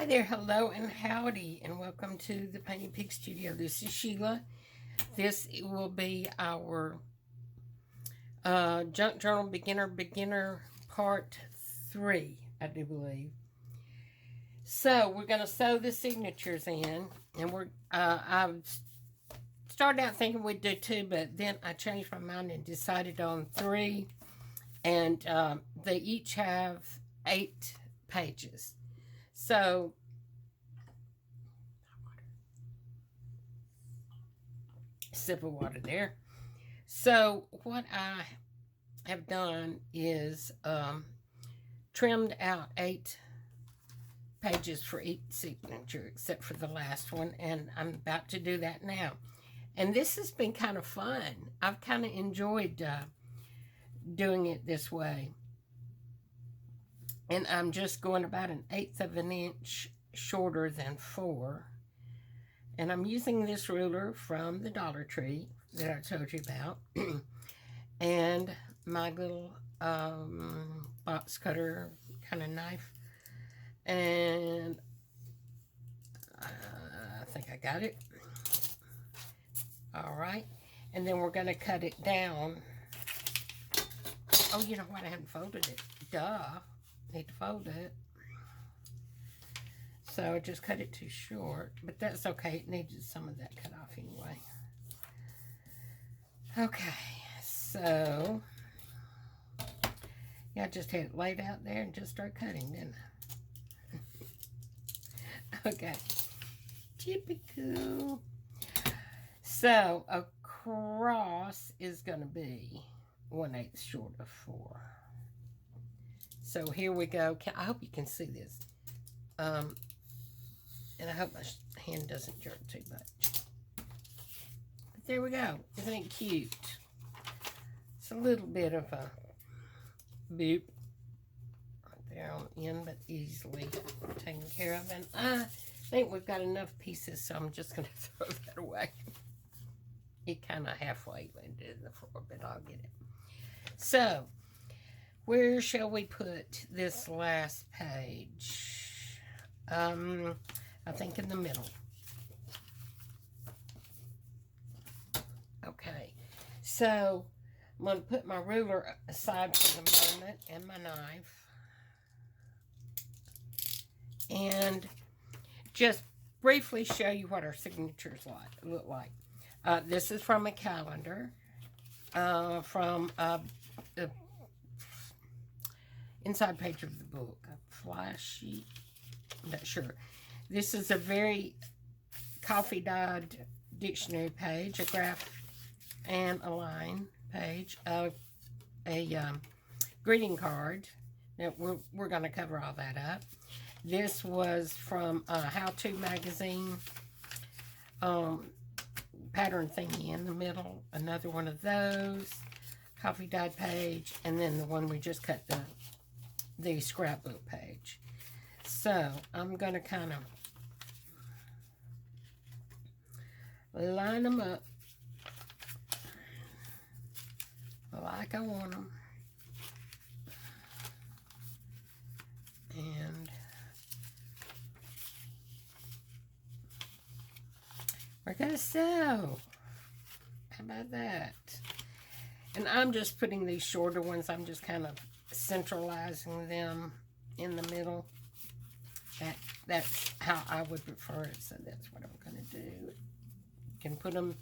Hi there, hello and howdy, and welcome to the PaintedPigg Studio. This is Sheila. This will be our Junk Journal Beginner Part 3, I do believe. So, we're going to sew the signatures in, and I started out thinking we'd do 2, but then I changed my mind and decided on 3, and they each have 8 pages. So, sip of water there. So, what I have done is trimmed out 8 pages for each signature, except for the last one, and I'm about to do that now. And this has been kind of fun. I've kind of enjoyed doing it this way. And I'm just going about 1/8 of an inch shorter than 4. And I'm using this ruler from the Dollar Tree that I told you about. And my little box cutter kind of knife. And I think I got it. All right. And then we're going to cut it down. Oh, you know what? I haven't folded it. Duh. Need to fold it. So I just cut it too short, but that's okay. It needed some of that cut off anyway. Okay, so yeah, I just had it laid out there and just start cutting, didn't I? Okay, typical. So a cross is going to be 1/8 short of 4. So here we go. I hope you can see this. And I hope my hand doesn't jerk too much. But there we go. Isn't it cute? It's a little bit of a boop right there on the end, but easily taken care of. And I think we've got enough pieces, so I'm just going to throw that away. It kind of halfway landed in the floor, but I'll get it. So, where shall we put this last page? I think in the middle. Okay, so I'm going to put my ruler aside for the moment and my knife. And just briefly show you what our signatures look like. This is from a calendar from the inside page of the book. A flashy, I'm not sure. This is a very coffee-dyed dictionary page, a graph and a line page of a greeting card. Now, we're going to cover all that up. This was from a how-to magazine, pattern thingy in the middle, another one of those, coffee-dyed page, and then the one we just cut the scrapbook page. So, I'm going to kind of line them up like I want them. And we're going to sew. How about that? And I'm just putting these shorter ones, I'm just kind of centralizing them in the middle. That's how I would prefer it, so that's what I'm going to do. You can put them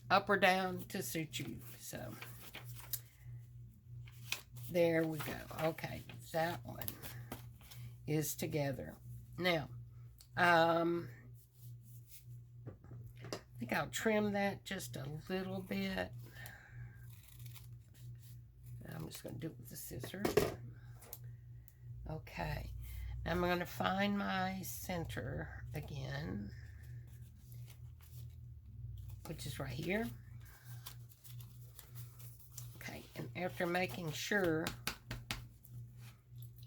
up or down to suit you. So, there we go. Okay, that one is together. Now, I think I'll trim that just a little bit. I'm just going to do it with the scissors. Okay. Now I'm going to find my center again, which is right here. Okay. And after making sure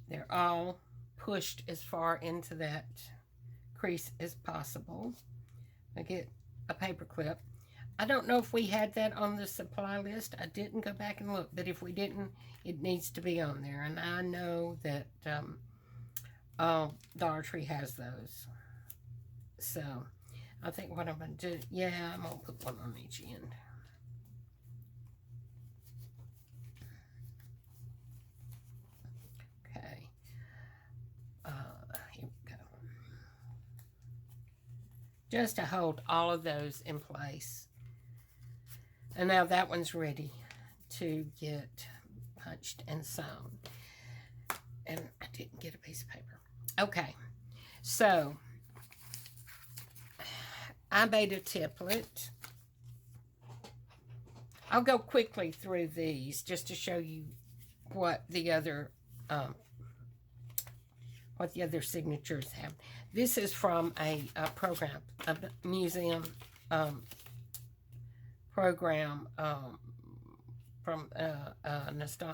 they're all pushed as far into that crease as possible, I get a paper clip. I don't know if we had that on the supply list. I didn't go back and look, but if we didn't, it needs to be on there. And I know that Dollar Tree has those. So, I think what I'm going to do, yeah, I'm going to put one on each end. Okay. Here we go. Just to hold all of those in place. And now that one's ready to get punched and sewn. And I didn't get a piece of paper. Okay, so I made a template. I'll go quickly through these just to show you what the other signatures have. This is from a program, a museum program from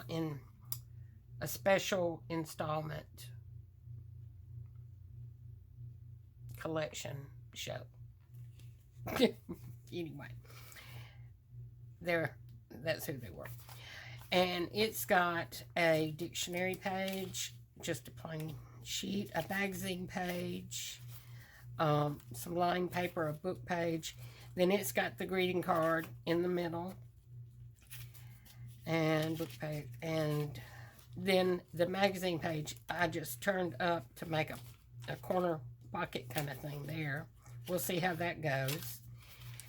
in a special installment collection show. Anyway, that's who they were. And it's got a dictionary page, just a plain sheet, a magazine page, some lined paper, a book page. Then it's got the greeting card in the middle, and book page, and then the magazine page I just turned up to make a corner pocket kind of thing there. We'll see how that goes.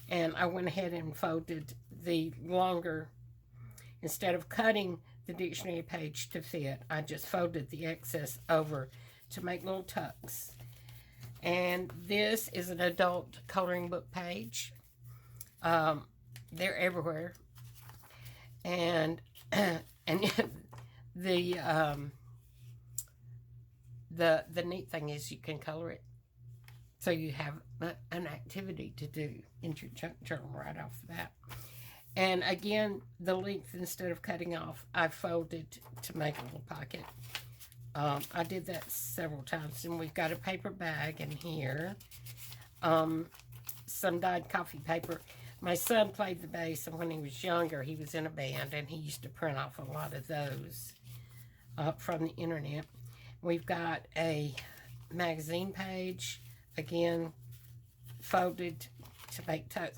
And I went ahead and folded the longer, instead of cutting the dictionary page to fit, I just folded the excess over to make little tucks. And this is an adult coloring book page. They're everywhere. And the neat thing is you can color it. So you have an activity to do in your journal right off the bat. And again, the length, instead of cutting off, I folded to make a little pocket. I did that several times. And we've got a paper bag in here. Some dyed coffee paper. My son played the bass, and when he was younger, he was in a band, and he used to print off a lot of those from the internet. We've got a magazine page, again, folded to make tuck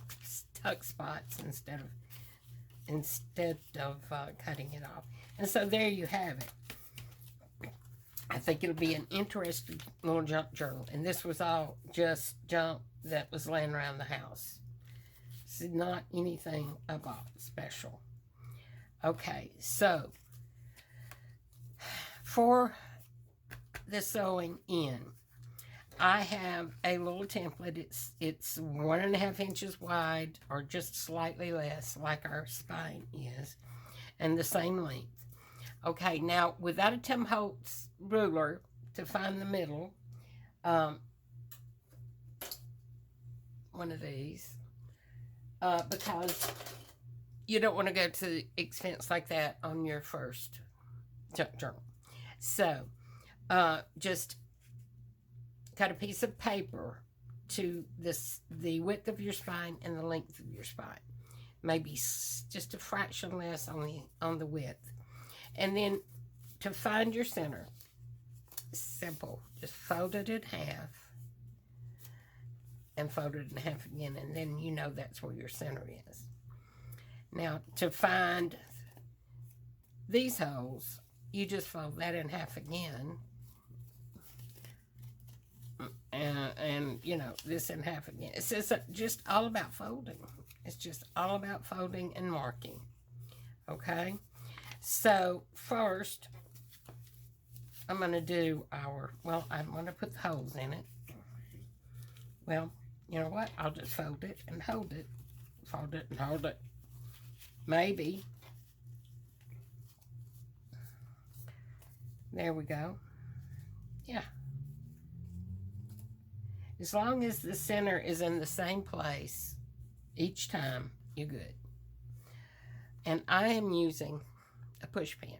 spots instead of cutting it off. And so there you have it. I think it'll be an interesting little junk journal. And this was all just junk that was laying around the house. This is not anything about special. Okay, so for the sewing in, I have a little template. It's 1.5 inches wide, or just slightly less, like our spine is, and the same length. Okay, now without a Tim Holtz ruler to find the middle, one of these, because you don't want to go to expense like that on your first junk journal. So, just cut a piece of paper to the width of your spine and the length of your spine. Maybe just a fraction less on the width. And then to find your center, simple. Just fold it in half and fold it in half again, and then you know that's where your center is. Now, to find these holes, you just fold that in half again, and you know, this in half again. It's just all about folding. It's just all about folding and marking. Okay? So, first, I'm going to do I'm going to put the holes in it. Well, you know what? I'll just fold it and hold it. Fold it and hold it. Maybe. There we go. Yeah. As long as the center is in the same place each time, you're good. And I am using a push pin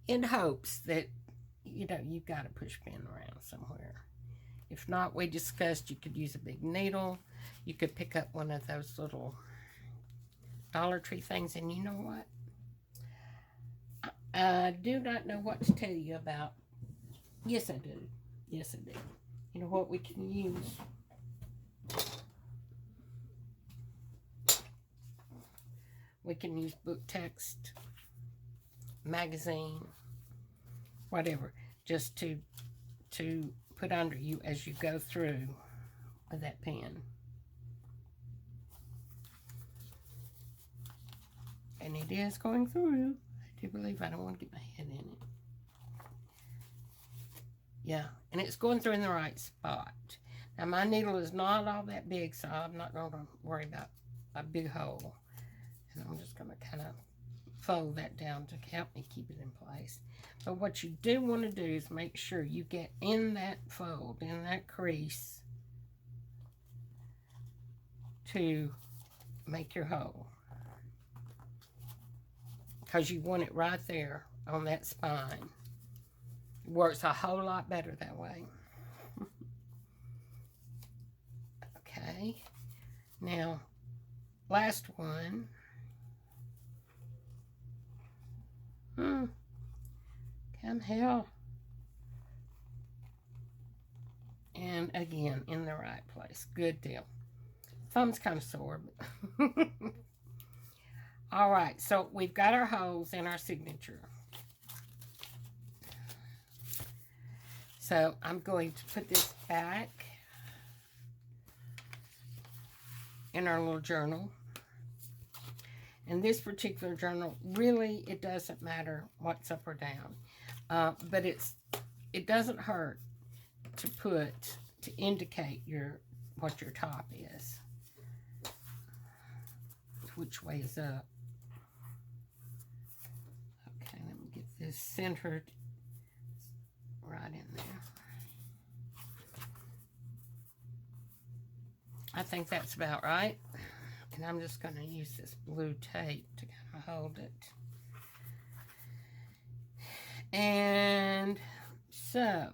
in hopes that, you know, you've got a push pin around somewhere. If not, we discussed you could use a big needle. You could pick up one of those little Dollar Tree things, and you know what? I do not know what to tell you about. Yes, I do. Yes, I do. You know what we can use? We can use book text, magazine, whatever, just to put under you as you go through with that pen. And it is going through. I do believe. I don't want to get my head in it. Yeah, and it's going through in the right spot. Now, my needle is not all that big, so I'm not going to worry about a big hole. And I'm just going to kind of fold that down to help me keep it in place. But what you do want to do is make sure you get in that fold, in that crease, to make your hole. Because you want it right there on that spine. It works a whole lot better that way. Okay. Now, last one. Come hell. And again, in the right place. Good deal. Thumb's kind of sore. But all right, so we've got our holes in our signature. So I'm going to put this back in our little journal. In this particular journal, really, it doesn't matter what's up or down. But it doesn't hurt to indicate what your top is. Which way is up. Okay, let me get this centered right in there. I think that's about right. And I'm just going to use this blue tape to kind of hold it. And so,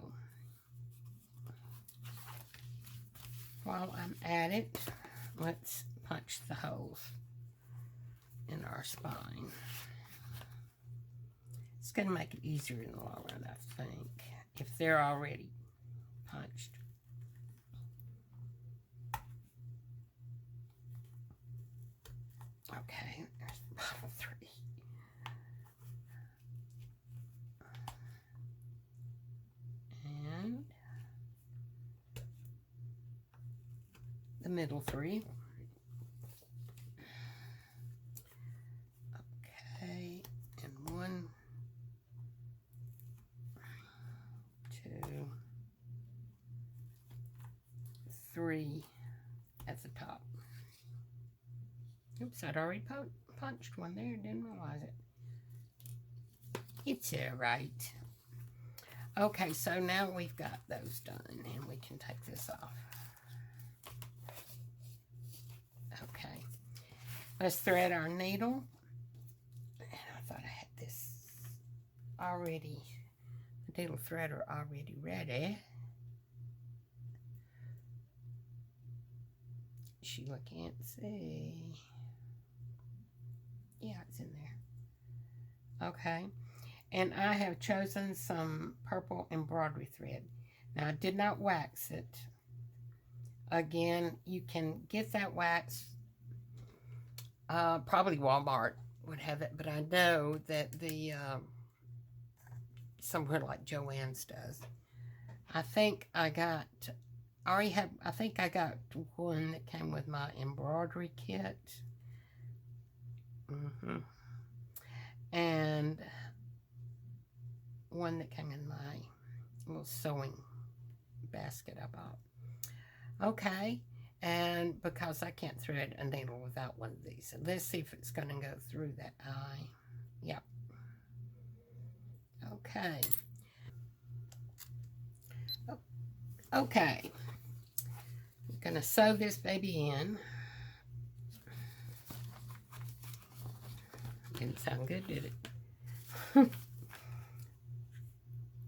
while I'm at it, let's punch the holes in our spine. It's going to make it easier in the long run, I think, if they're already punched. Okay, there's the bottom 3. And the middle 3. Okay, and 1, 2, 3 at the top. Oops, I'd already punched one there, didn't realize it. It's all right. Okay, so now we've got those done, and we can take this off. Okay, let's thread our needle. And I thought I had this already, the needle threader already ready. Sheila can't see. Yeah, it's in there. Okay. And I have chosen some purple embroidery thread. Now, I did not wax it. Again, you can get that wax. Probably Walmart would have it, but I know that the somewhere like Joann's does. I think I got one that came with my embroidery kit. And one that came in my little sewing basket I bought. Okay, and because I can't thread a needle without one of these. So let's see if it's going to go through that eye. Yep. Okay. Okay. I'm going to sew this baby in. Didn't sound good, did it?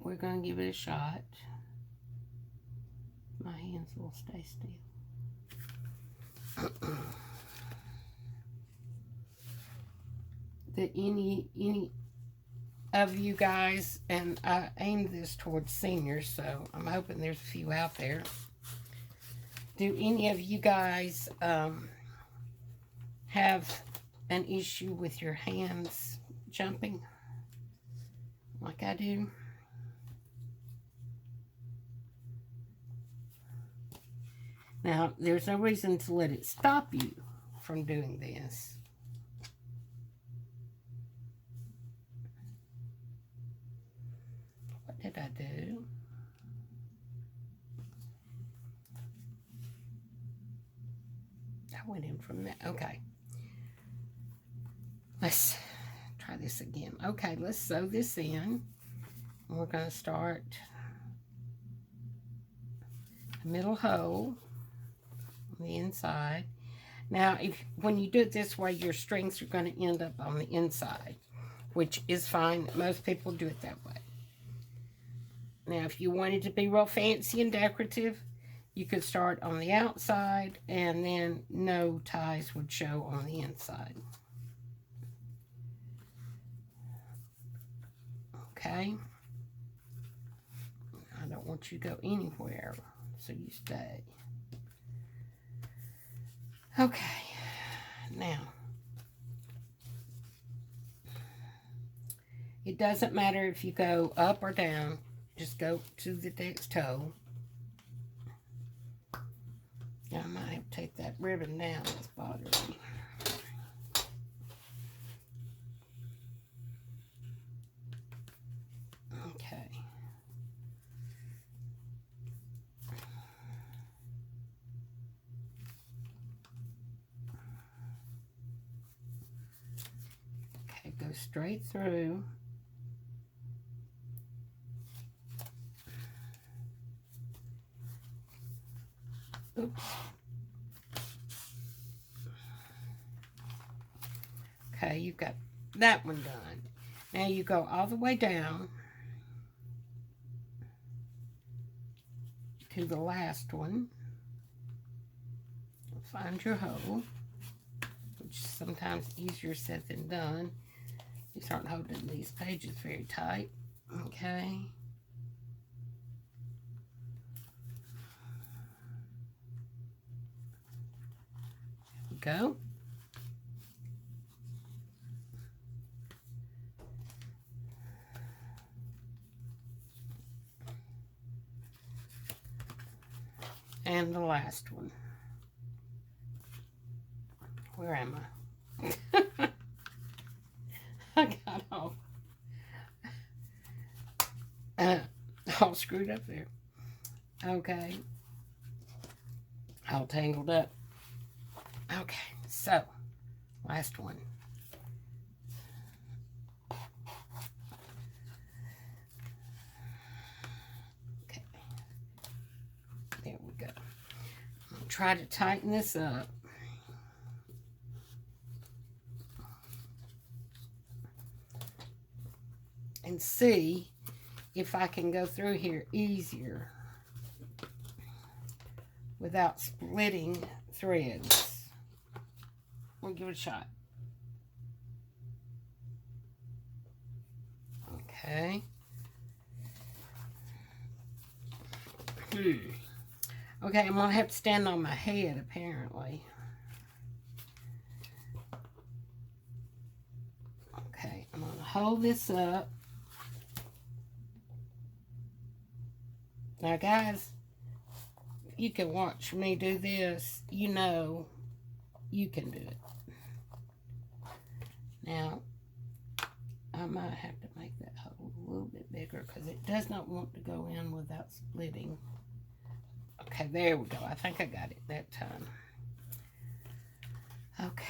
We're going to give it a shot. My hands will stay still. That any of you guys, and I aimed this towards seniors, so I'm hoping there's a few out there. Do any of you guys have an issue with your hands jumping like I do? Now, there's no reason to let it stop you from doing this. What did I do? I went in from that. Okay. Let's try this again. Okay, let's sew this in. We're going to start a middle hole on the inside. Now, when you do it this way, your strings are going to end up on the inside, which is fine. Most people do it that way. Now, if you wanted to be real fancy and decorative, you could start on the outside, and then no ties would show on the inside. Okay? I don't want you to go anywhere, so you stay. Okay, now, it doesn't matter if you go up or down, just go to the next toe. Now, I might have to take that ribbon down, it's bothering me. Okay. Go straight through. Oops. Okay, you've got that one done. Now you go all the way down to the last one. Find your hole, which is sometimes easier said than done. These aren't holding these pages very tight. Okay. There we go. And the last one. Where am I? I got all screwed up there. Okay. All tangled up. Okay, so, last one. Okay. There we go. I'll try to tighten this up. And see if I can go through here easier without splitting threads. We'll give it a shot. Okay. Okay, I'm going to have to stand on my head, apparently. Okay, I'm going to hold this up. Now, guys, if you can watch me do this, you know you can do it. Now, I might have to make that hole a little bit bigger because it does not want to go in without splitting. Okay, there we go. I think I got it that time. Okay.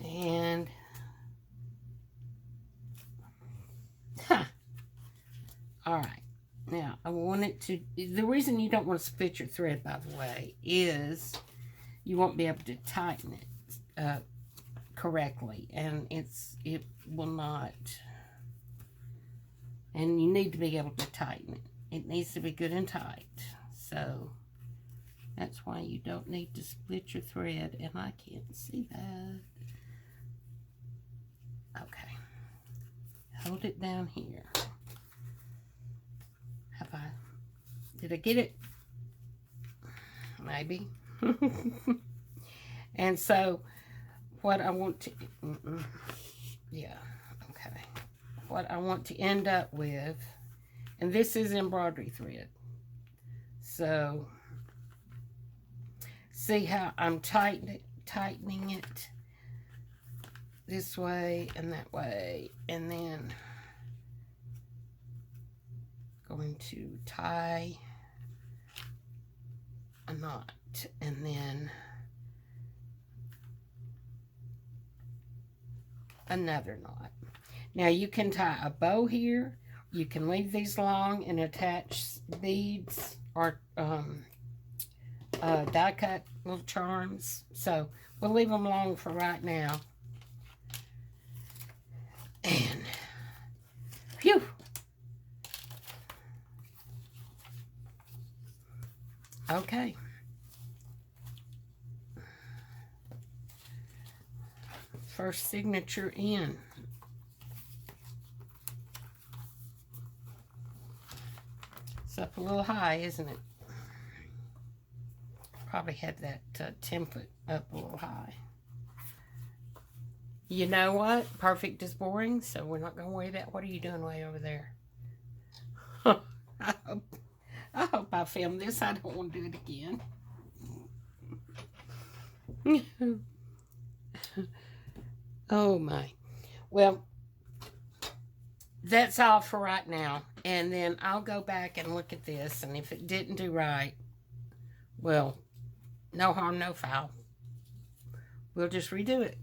And, all right. Now, I want it to, the reason you don't want to split your thread, by the way, is you won't be able to tighten it correctly, and it will not, and you need to be able to tighten it. It needs to be good and tight, so that's why you don't need to split your thread, and I can't see that. Okay. Hold it down here. Did I get it? Maybe. And so, what I want to, yeah, okay. What I want to end up with, and this is embroidery thread. So, see how I'm tightening it this way and that way, and then going to tie a knot, and then another knot. Now you can tie a bow here. You can leave these long and attach beads or die cut little charms. So we'll leave them long for right now. And phew. Okay. First signature in. It's up a little high, isn't it? Probably had that template up a little high. You know what? Perfect is boring, so we're not going to weigh that. What are you doing way over there? I hope I filmed this. I don't want to do it again. Oh my. Well, that's all for right now. And then I'll go back and look at this. And if it didn't do right, well, no harm, no foul. We'll just redo it.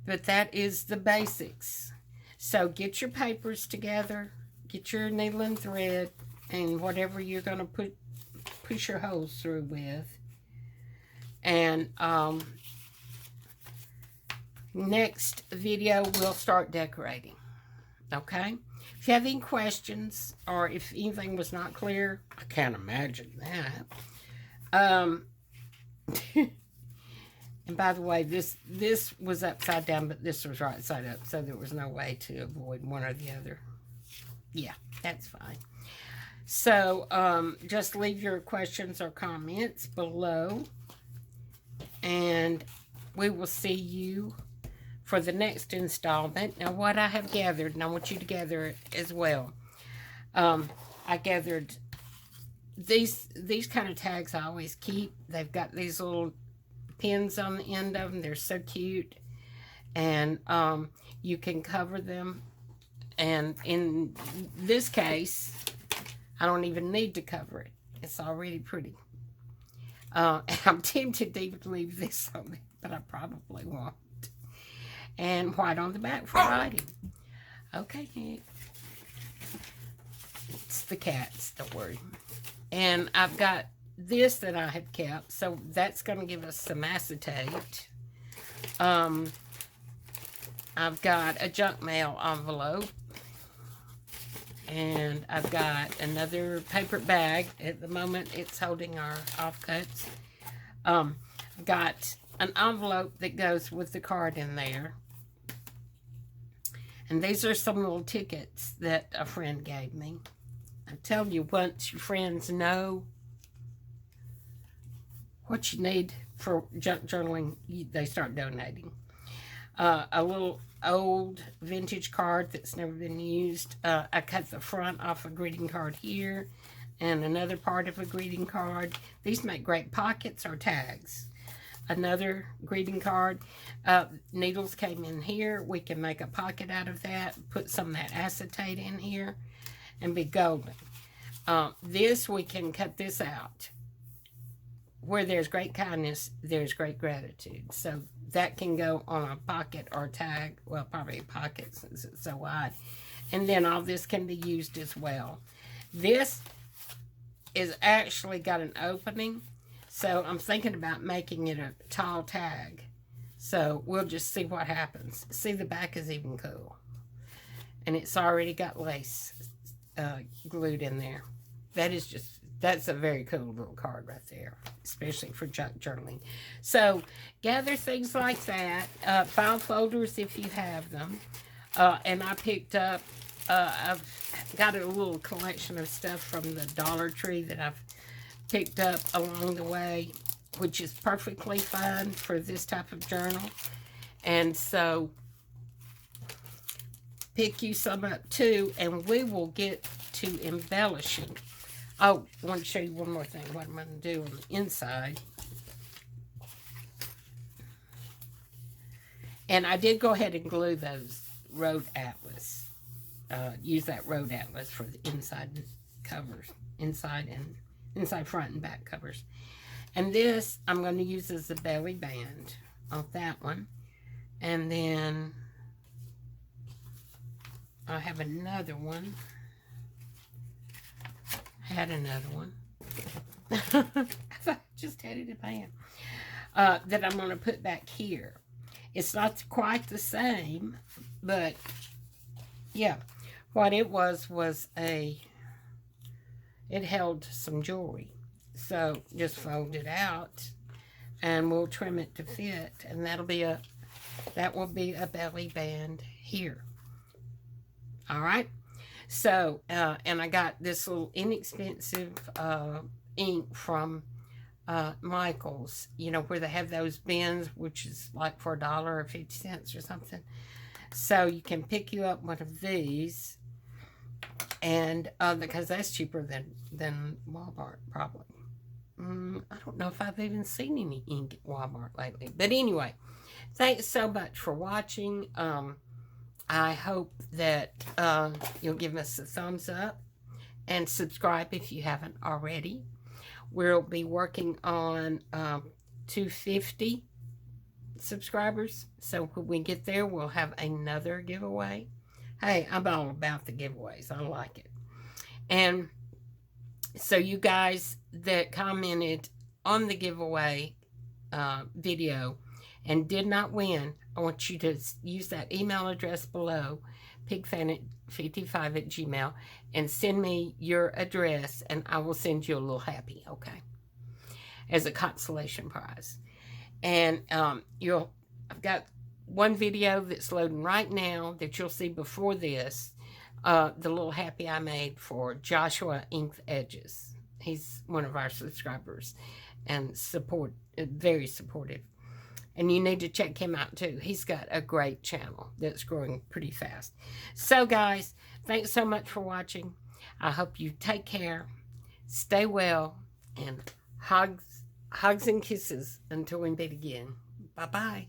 But that is the basics. So get your papers together. Get your needle and thread. And whatever you're going to push your holes through with. And next video, we'll start decorating. Okay? If you have any questions, or if anything was not clear, I can't imagine that. And by the way, this was upside down, but this was right side up, so there was no way to avoid one or the other. Yeah, that's fine. So, just leave your questions or comments below. And we will see you for the next installment. Now, what I have gathered, and I want you to gather it as well. I gathered these kind of tags I always keep. They've got these little pins on the end of them. They're so cute. And you can cover them. And in this case, I don't even need to cover it. It's already pretty. I'm tempted to even leave this on it, but I probably won't. And white on the back for writing. Okay, Nick. It's the cats, don't worry. And I've got this that I have kept, so that's going to give us some acetate. I've got a junk mail envelope. And I've got another paper bag. At the moment, it's holding our offcuts. I've got an envelope that goes with the card in there. And these are some little tickets that a friend gave me. I tell you, once your friends know what you need for junk journaling, they start donating. A little old vintage card that's never been used. I cut the front off a greeting card here and another part of a greeting card. These make great pockets or tags. Another greeting card. Needles came in here. We can make a pocket out of that. Put some of that acetate in here and be golden. This, we can cut this out. Where there's great kindness, there's great gratitude. So that can go on a pocket or tag. Well, probably a pocket since it's so wide. And then all this can be used as well. This is actually got an opening. So I'm thinking about making it a tall tag. So we'll just see what happens. See, the back is even cool. And it's already got lace glued in there. That is just That's a very cool little card right there, especially for junk journaling. So gather things like that. File folders if you have them. And I picked up, I've got a little collection of stuff from the Dollar Tree that I've picked up along the way, which is perfectly fine for this type of journal. And so pick you some up too, and we will get to embellishing. Oh, I want to show you one more thing, what I'm going to do on the inside. And I did go ahead and glue those Road Atlas. Use that Road Atlas for the inside covers. Inside front and back covers. And this I'm going to use as a belly band on that one. And then I have another one. Had another one. I just had it in my hand. That I'm going to put back here. It's not quite the same, but yeah. What it was it held some jewelry. So just fold it out and we'll trim it to fit, and that will be a belly band here. All right. So, and I got this little inexpensive ink from Michael's, you know, where they have those bins, which is like for $1 or 50 cents or something. So you can pick you up one of these, and because that's cheaper than Walmart, probably. I don't know if I've even seen any ink at Walmart lately. But anyway, thanks so much for watching. I hope that you'll give us a thumbs up and subscribe if you haven't already. We'll be working on 250 subscribers. So when we get there, we'll have another giveaway. Hey, I'm all about the giveaways. I like it. And so you guys that commented on the giveaway video and did not win, I want you to use that email address below, pigfanit55@gmail, and send me your address, and I will send you a little happy, okay, as a consolation prize. And I've got one video that's loading right now that you'll see before this, the little happy I made for Joshua Inked Edges. He's one of our subscribers and very supportive. And you need to check him out too. He's got a great channel that's growing pretty fast. So guys, thanks so much for watching. I hope you take care, stay well, and hugs and kisses until we meet again. Bye-bye.